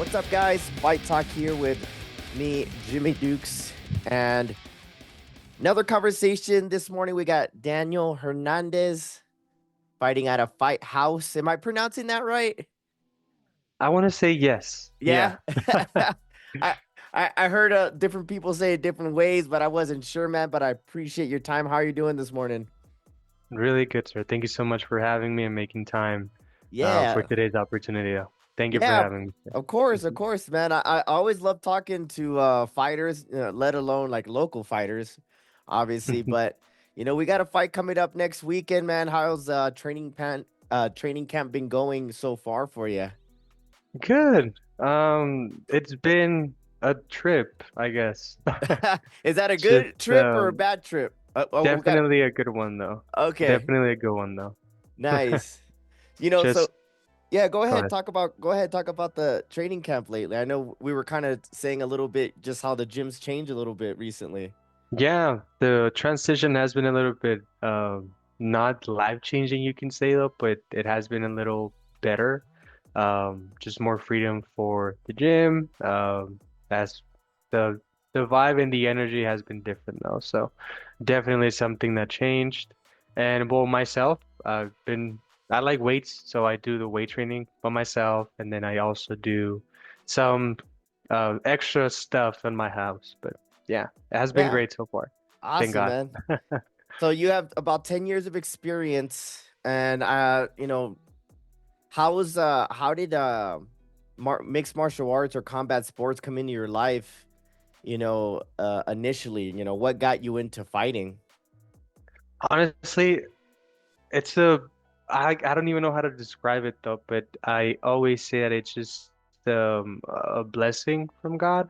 What's up, guys? Fight Talk here with me, Jimmy Dukes, and another conversation this morning. We got Daniel Hernandez fighting at a fight house. Am I pronouncing that right? I want to say yes. Yeah. Yeah. I, I heard different people say it different ways, but I wasn't sure, man. But I appreciate your time. How are you doing this morning? Really good, sir. Thank you so much for having me and making time for Yeah. today's opportunity. Thank you for Yeah, having me. of course, man. I always love talking to fighters, let alone like local fighters, obviously. But we got a fight coming up next weekend, man. How's training camp been going so far for you? Good. It's been a trip, I guess. Is that a Just good trip or a bad trip? We got definitely a good one though. okay, Definitely a good one though. nice. So Just yeah, go ahead. go ahead talk about the training camp lately. I know we were kind of saying a little bit just how the gyms changed a little bit recently. Yeah, the transition has been a little bit not life-changing, you can say though, but it has been a little better. Just more freedom for the gym. That's the the vibe and the energy has been different though. So definitely something that changed. And well, myself, I like weights, so I do the weight training by myself, and then I also do some extra stuff in my house. But yeah, it has been Yeah. great so far. Thank Awesome, God. man. So you have about 10 years of experience and how did mixed martial arts or combat sports come into your life, initially, what got you into fighting? Honestly, it's I don't even know how to describe it though, but I always say that it's just a blessing from God.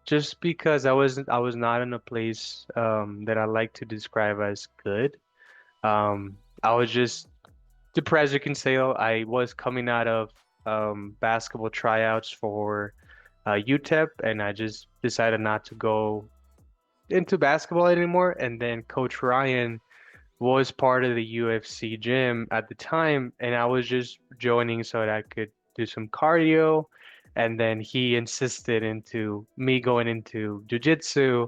Just because I was not in a place that I like to describe as good. I was just depressed, you can say. I was coming out of basketball tryouts for UTEP, and I just decided not to go into basketball anymore. And then Coach Ryan was part of the UFC gym at the time, and I was just joining so that I could do some cardio. And then he insisted into me going into jiu-jitsu,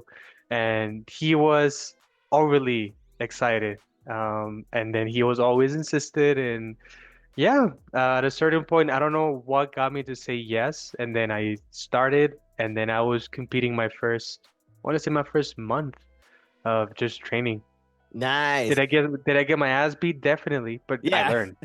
and he was overly excited. And then he was always insisted, and yeah, at a certain point, I don't know what got me to say yes, and then I started, and then I was competing I want to say my first month of just training. Nice. Did I get my ass beat? Definitely, but I Yeah. learned.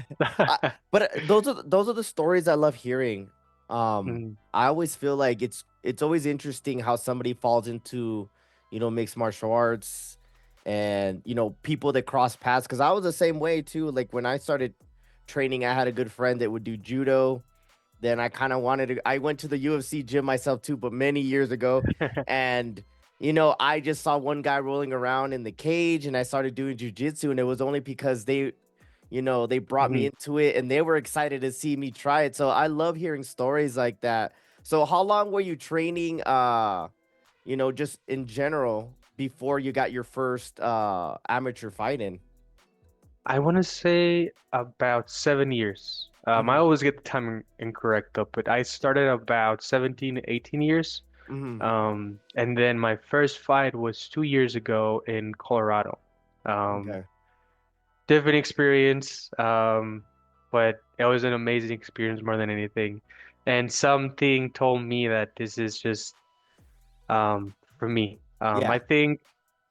But those are the stories I love hearing. Mm, I always feel like it's always interesting how somebody falls into, mixed martial arts and people that cross paths. Because I was the same way too. Like when I started training, I had a good friend that would do judo. Then I kind of wanted to. I went to the UFC gym myself too, but many years ago, and I just saw one guy rolling around in the cage, and I started doing jujitsu, and it was only because they brought me mhm. into it and they were excited to see me try it. So I love hearing stories like that. So how long were you training just in general before you got your first amateur fight in? I want to say about 7 years. I Mhm. always get the time incorrect though, but I started about 17, 18 years. Mhm. And then my first fight was 2 years ago in Colorado. Um, Okay. Different experience, but it was an amazing experience more than anything. And something told me that this is just for me. Yeah. I think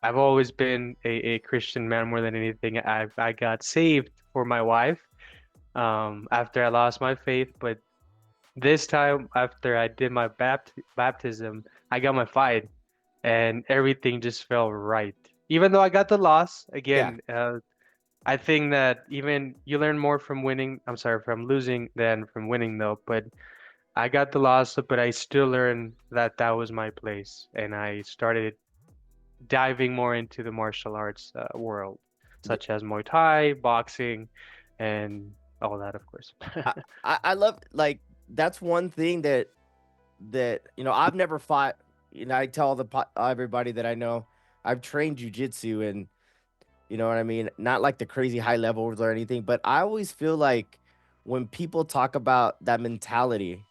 I've always been a Christian man more than anything. I got saved for my wife after I lost my faith, but this time after I did my baptism, I got my fight, and everything just felt right. Even though I got the loss, Yeah. again, I think that even you learn more from from losing than from winning though. But I got the loss, but I still learned that that was my place, and I started diving more into the martial arts world, Yeah. such as Muay Thai, boxing, and all that, of course. I love like that's one thing that I've never fought. I tell everybody that I know I've trained jujitsu and you know what I mean? Not like the crazy high levels or anything, but I always feel like when people talk about that mentality,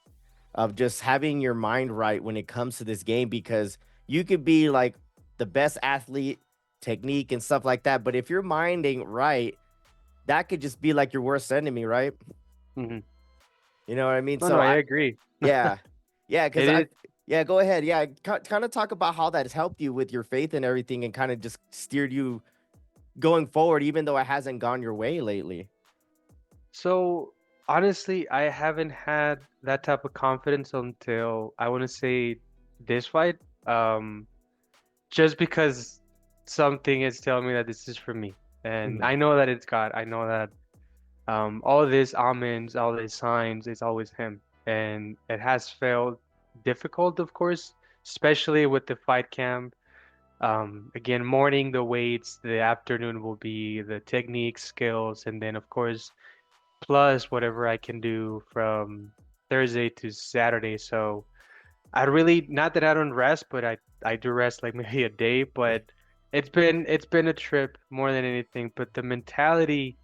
of just having your mind right when it comes to this game because you could be like the best athlete, technique and stuff like that, but if your mind ain't right, that could just be like your worst enemy, right? Hmm. You know what I mean? No, no, So I I agree. yeah. Yeah, It because is. yeah, go ahead. Yeah, kind of talk about how that has helped you with your faith and everything and kind of just steered you going forward even though it hasn't gone your way lately. So honestly, I haven't had that type of confidence until I want to say this fight. Um, just because something is telling me that this is for me, and Mhm. I know that it's God. I know that all these omens, all these signs, it's always Him, and it has felt difficult, of course, especially with the fight camp. Again, morning the weights, the afternoon will be the technique, skills, and then of course plus whatever I can do from Thursday to Saturday. So I really, not that I don't rest, but I do rest like maybe a day, but it's been a trip more than anything. But the mentality,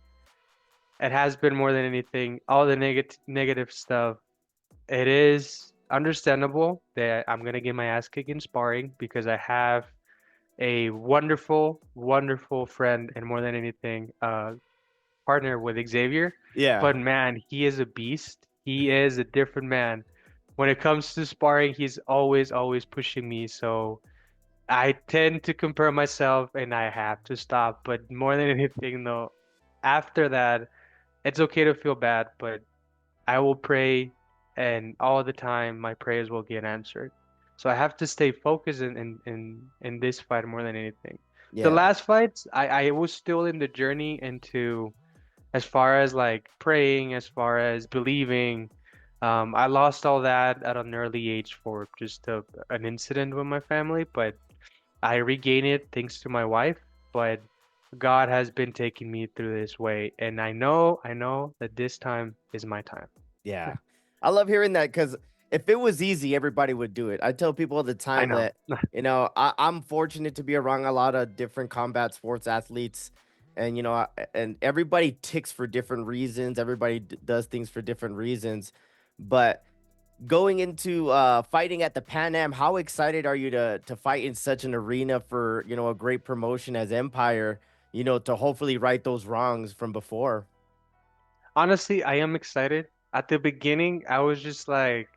it has been more than anything. All the negative stuff, it is understandable that I'm gonna get my ass kicked in sparring because I have a wonderful, wonderful friend, and more than anything, partner with Xavier. Yeah. But man, he is a beast. He is a different man. When it comes to sparring, he's always, always pushing me. So I tend to compare myself and I have to stop. But more than anything, though, after that, it's okay to feel bad, but I will pray and all the time my prayers will get answered. So I have to stay focused in this fight more than anything. The Yeah. last fights, I was still in the journey into as far as like praying, as far as believing. I lost all that at an early age for just an incident with my family, but I regained it thanks to my wife. But God has been taking me through this way, and I know that this time is my time. Yeah. I love hearing that because if it was easy, everybody would do it. I tell people all the I time know. that, I'm fortunate to be around a lot of different combat sports athletes. And, and everybody ticks for different reasons. Everybody does things for different reasons. But going into fighting at the Pan Am, how excited are you to fight in such an arena for, a great promotion as Empire, to hopefully right those wrongs from before? Honestly, I am excited. At the beginning, I was just like,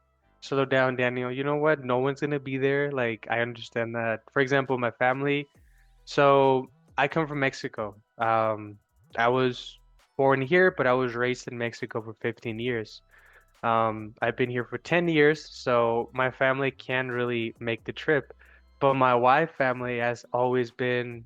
slow down, Daniel. You know what? No one's gonna be there. Like, I understand that. For example, my family. So I come from Mexico. I was born here, but I was raised in Mexico for 15 years. I've been here for 10 years, so my family can really make the trip. But my wife family has always been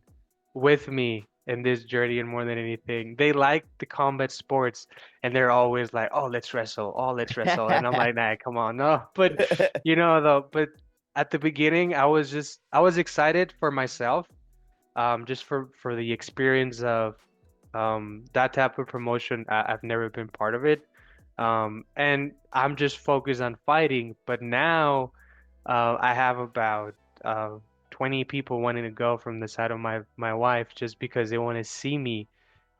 with me in this journey and more than anything. They like the combat sports and they're always like, "Oh, let's wrestle. Oh, let's wrestle." And I'm like, "Nah, come on. No." But though, but at the beginning, I was excited for myself, just for the experience of that type of promotion. I've never been part of it. And I'm just focused on fighting. But now I have about 20 people wanting to go from the side of my wife just because they want to see me.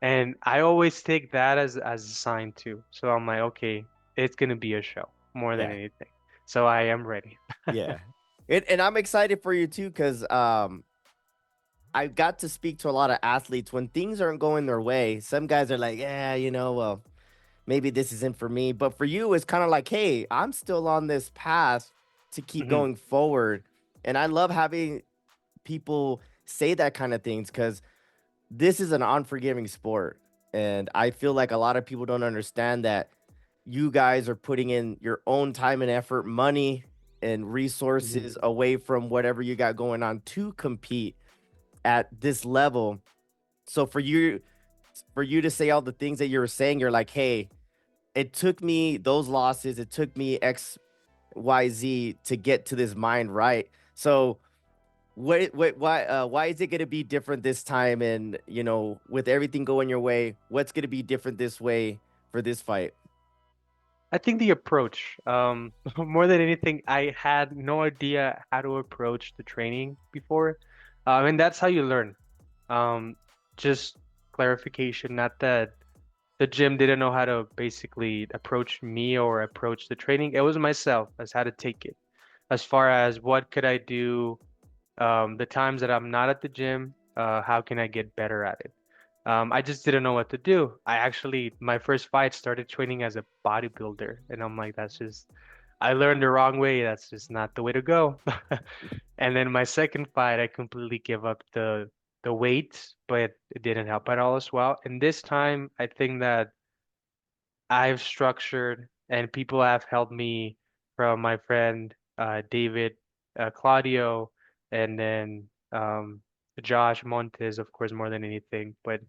And I always take that as a sign too. So I'm like, okay, it's gonna be a show more than Yeah. anything. So I am ready. Yeah. And I'm excited for you too, because I got to speak to a lot of athletes when things aren't going their way. Some guys are like, yeah, well, maybe this isn't for me. But for you, it's kind of like, hey, I'm still on this path to keep Hmm. going forward. And I love having people say that kind of things because this is an unforgiving sport. And I feel like a lot of people don't understand that you guys are putting in your own time and effort, money and Hmm. resources away from whatever you got going on to compete at this level. So for you to say all the things that you were saying, you're like, hey, it took me those losses, it took me XYZ to get to this mind right. So why is it gonna be different this time? And with everything going your way, what's gonna be different this way for this fight? I think the approach, more than anything, I had no idea how to approach the training before. And that's how you learn. Um, just clarification, not that the gym didn't know how to basically approach me or approach the training. It was myself as how to take it. As far as what could I do, the times that I'm not at the gym, how can I get better at it? I just didn't know what to do. I actually, my first fight started training as a bodybuilder, and I'm like, that's just, I learned the wrong way. That's just not the way to go. And then my second fight, I completely gave up the weights, but it didn't help at all as well. And this time, I think that I've structured and people have helped me from my friend David, Claudio, and then Josh Montes, of course, more than anything. But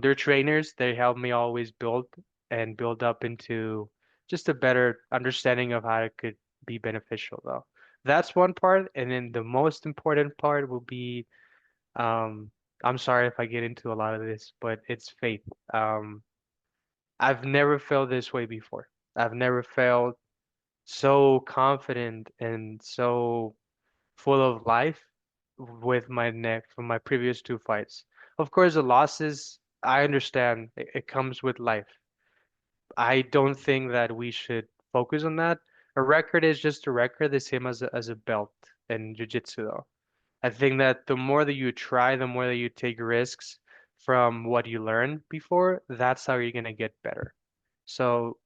they're trainers. They help me always build and build up into just a better understanding of how it could be beneficial, though. That's one part. And then the most important part will be um, I'm sorry if I get into a lot of this, but it's faith. I've never felt this way before. I've never felt so confident and so full of life with my neck from my previous two fights. Of course, the losses, I understand it comes with life. I don't think that we should focus on that. A record is just a record, the same as a belt in jiu-jitsu though. I think that the more that you try, the more that you take risks from what you learned before, that's how you're gonna get better. So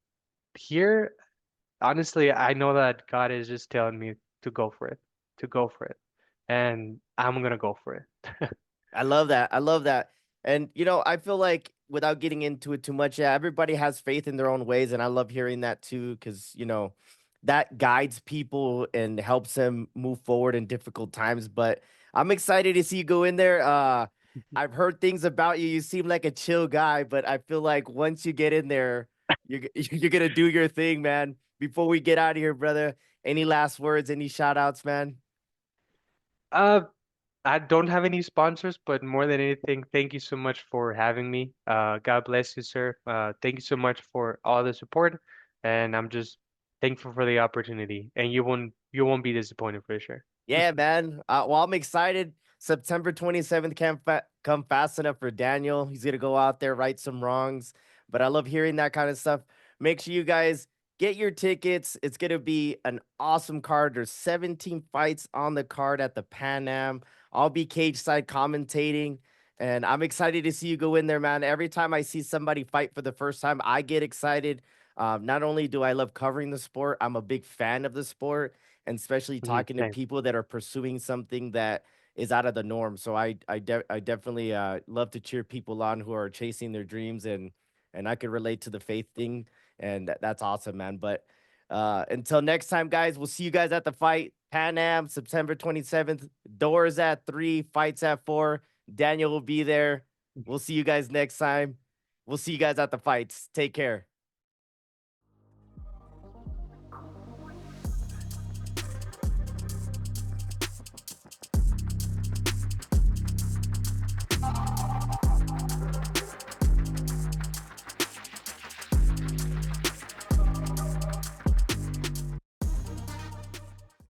here, honestly, I know that God is just telling me to go for it, to go for it. And I'm gonna go for it. I love that. I love that. And I feel like without getting into it too much, yeah, everybody has faith in their own ways, and I love hearing that too, because that guides people and helps them move forward in difficult times. But I'm excited to see you go in there. I've heard things about you. You seem like a chill guy, but I feel like once you get in there, you're gonna do your thing, man. Before we get out of here, brother, any last words, any shout outs, man? Uh, I don't have any sponsors, but more than anything, thank you so much for having me. God bless you, sir. Thank you so much for all the support, and I'm just thankful for the opportunity. And you won't be disappointed for sure. Yeah, man. Well, I'm excited. September 27th can't come fast enough for Daniel. He's gonna go out there, right some wrongs. But I love hearing that kind of stuff. Make sure you guys get your tickets. It's gonna be an awesome card. There's 17 fights on the card at the Pan Am. I'll be cage side commentating, and I'm excited to see you go in there, man. Every time I see somebody fight for the first time, I get excited. Not only do I love covering the sport, I'm a big fan of the sport, and especially Mhm, talking to same. people that are pursuing something that is out of the norm. So I definitely love to cheer people on who are chasing their dreams, and I could relate to the faith thing, and that's awesome, man. But until next time, guys, we'll see you guys at the fight. Pan Am, September 27th. Doors at 3, fights at 4. Daniel will be there. We'll see you guys next time. We'll see you guys at the fights. Take care.